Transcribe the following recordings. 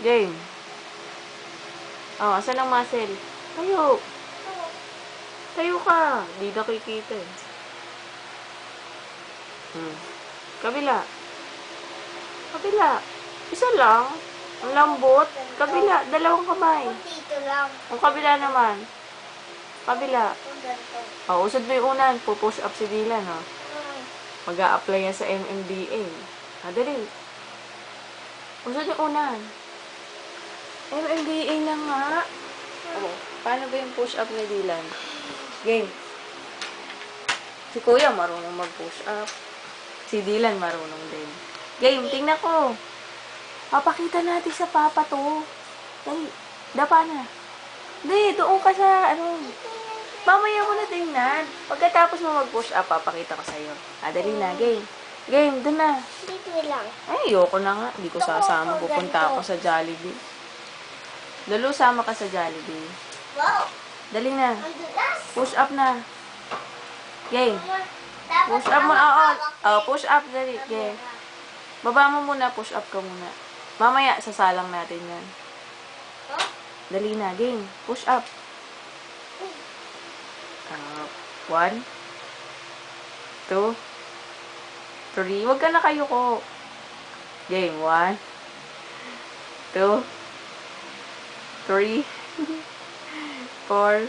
Game. Oh, asan ang muscle? Tayo. Tayo ka. Di nakikita eh. Kabila. Kabila. Isa lang. Ang lambot. Kabila. Dalawang kamay. Dito lang. Ang kabila naman. Kabila. Oh, usod mo yung unan. Pupush up si Dylan, oh. Mag-a-apply yan sa MMDA. Dali. Usod yung unan. MMDA na nga. Oh, paano ba yung push up ni Dylan? Game. Si Kuya marunong mag-push up. Si Dylan marunong din. Game, tingnan ko. Papakita natin sa papa to. Dali, dapa na. Hindi, doon ka sa, mamaya mo na tingnan. Pagkatapos mo mag-push up, papakita ko sa'yo. Dali na, game. Game, doon na. Dito lang. Ay, ayoko na nga. Hindi ko sasama. Pupunta ako sa Jollibee. Lalo, sama ka sa Jollibee. Wow! Dali na. Ang dulas. Push up na. Game. Dapat Push up mo. Push up. Dali. Game. Baba mo muna. Push up ka muna. Mamaya, sasalang natin yan. Dali na. Game. Push up. 1, 2, 3. Huwag ka na kayo ko. Game. 1, 2, 3, 4,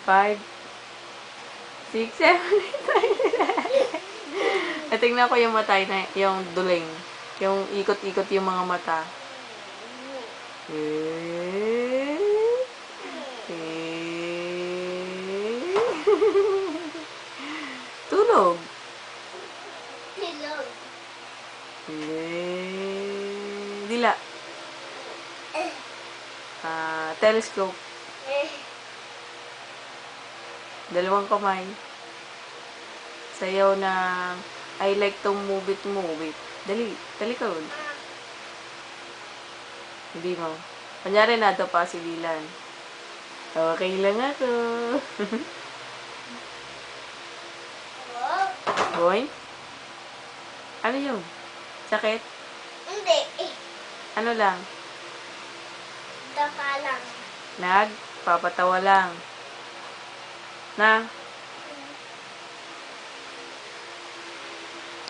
5, 6, 7, 8, 9. Tingnan ko yung mata na, yung duling. Yung ikot-ikot yung mga mata. Tulog. Silog. Dila. Telescope. Dalawang kamay. Sayaw ng I like to move it, move it. Dali. Talikod. Hindi mo. Kunyari nado pa si Dylan. Okay lang ako. Boy? Ano yun? Sakit? Hindi. Ano lang? Dapa lang. Papatawa lang. Na?